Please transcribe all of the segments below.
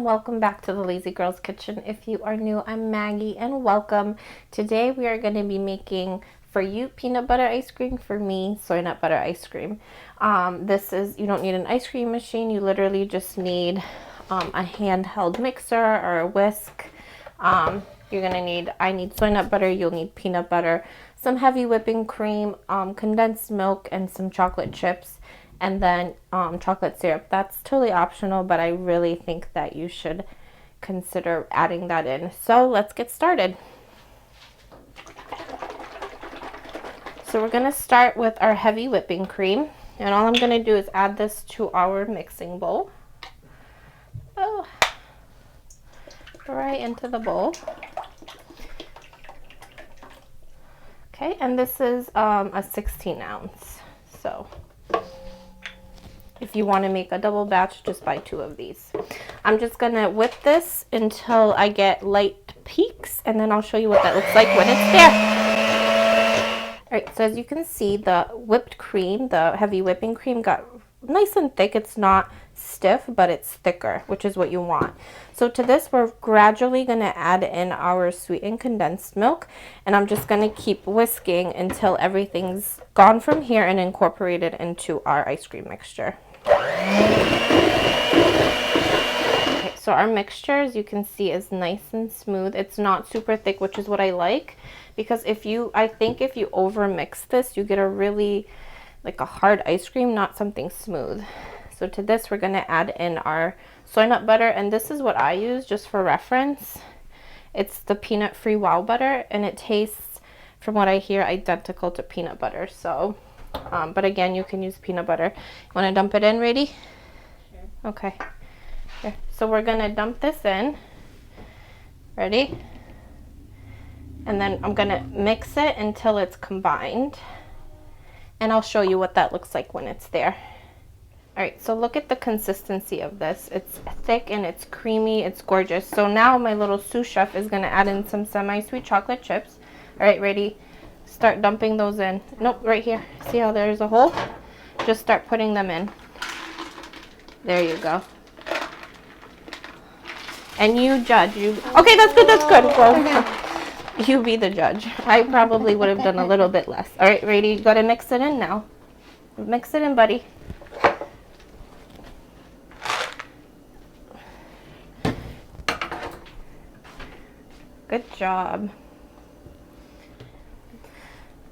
welcome back to the Lazy Girls Kitchen. If you are new, I'm Maggie and welcome. Today we are going to be making, for you, peanut butter ice cream, for me, soy nut butter ice cream. You don't need an ice cream machine, you literally just need a handheld mixer or a whisk. I need soy nut butter, you'll need peanut butter, some heavy whipping cream, condensed milk, and some chocolate chips. And then chocolate syrup. That's totally optional, but I really think that you should consider adding that in. So let's get started. So we're going to start with our heavy whipping cream. And all I'm going to do is add this to our mixing bowl. Oh, right into the bowl. Okay, and this is a 16 ounce. So if you want to make a double batch, just buy 2 of these. I'm just going to whip this until I get light peaks, and then I'll show you what that looks like when it's there. Alright, so as you can see, the whipped cream, the heavy whipping cream, got nice and thick. It's not stiff, but it's thicker, which is what you want. So to this, we're gradually going to add in our sweetened condensed milk, and I'm just going to keep whisking until everything's gone from here and incorporated into our ice cream mixture. Okay, so our mixture, as you can see, is nice and smooth. It's not super thick, which is what I like, because I think if you over mix this, you get a really like a hard ice cream, not something smooth. So to this, we're going to add in our soy nut butter, and this is what I use just for reference. It's the peanut free wow butter, and it tastes, from what I hear, identical to peanut butter. So but again, you can use peanut butter. You want to dump it in, ready? Sure. Okay. Here. So we're going to dump this in. Ready? And then I'm going to mix it until it's combined. And I'll show you what that looks like when it's there. Alright, so look at the consistency of this. It's thick and it's creamy. It's gorgeous. So now my little sous chef is going to add in some semi-sweet chocolate chips. Alright, ready? Start dumping those in. Nope, right here. See how there's a hole? Just start putting them in. There you go. And you judge. Okay, that's good, that's good. Well, you be the judge. I probably would have done a little bit less. All right, ready? You got to mix it in now. Mix it in, buddy. Good job.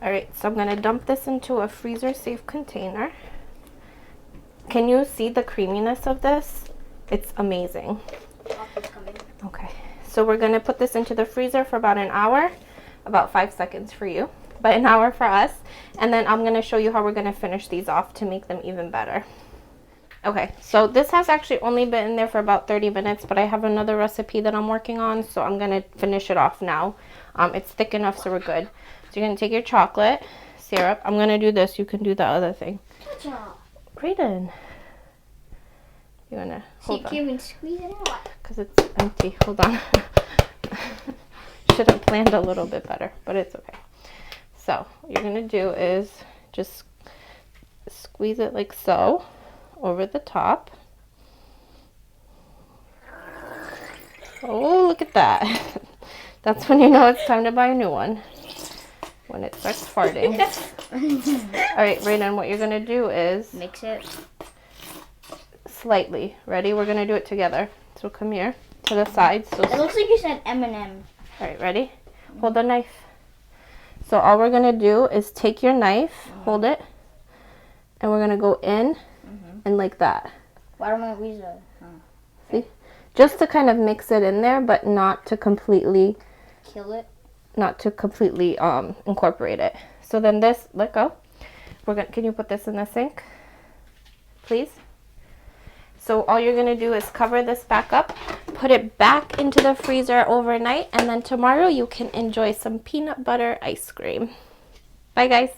Alright, so I'm going to dump this into a freezer safe container. Can you see the creaminess of this? It's amazing. Okay, so we're going to put this into the freezer for about an hour, about 5 seconds for you, but an hour for us. And then I'm going to show you how we're going to finish these off to make them even better. Okay, so this has actually only been in there for about 30 minutes, but I have another recipe that I'm working on, so I'm going to finish it off now. It's thick enough, so we're good. So you're going to take your chocolate syrup. I'm going to do this. You can do the other thing. Brayden. You're going to hold on. Can squeeze it out? Because it's empty. Hold on. Should have planned a little bit better, but it's okay. So what you're going to do is just squeeze it like so over the top. Oh, look at that. That's when you know it's time to buy a new one. When it starts farting. Alright, Brayden, what you're going to do is mix it slightly. Ready? We're going to do it together. So come here to the sides. So it looks like you said M&M. Alright, ready? Hold the knife. So all we're going to do is take your knife, hold it, and we're going to go in and like that. Why don't I squeeze it? See? Just to kind of mix it in there, but not to completely kill it. Not to completely incorporate it. So then this, let go. Can you put this in the sink, please? So all you're gonna do is cover this back up, put it back into the freezer overnight, and then tomorrow you can enjoy some peanut butter ice cream. Bye guys.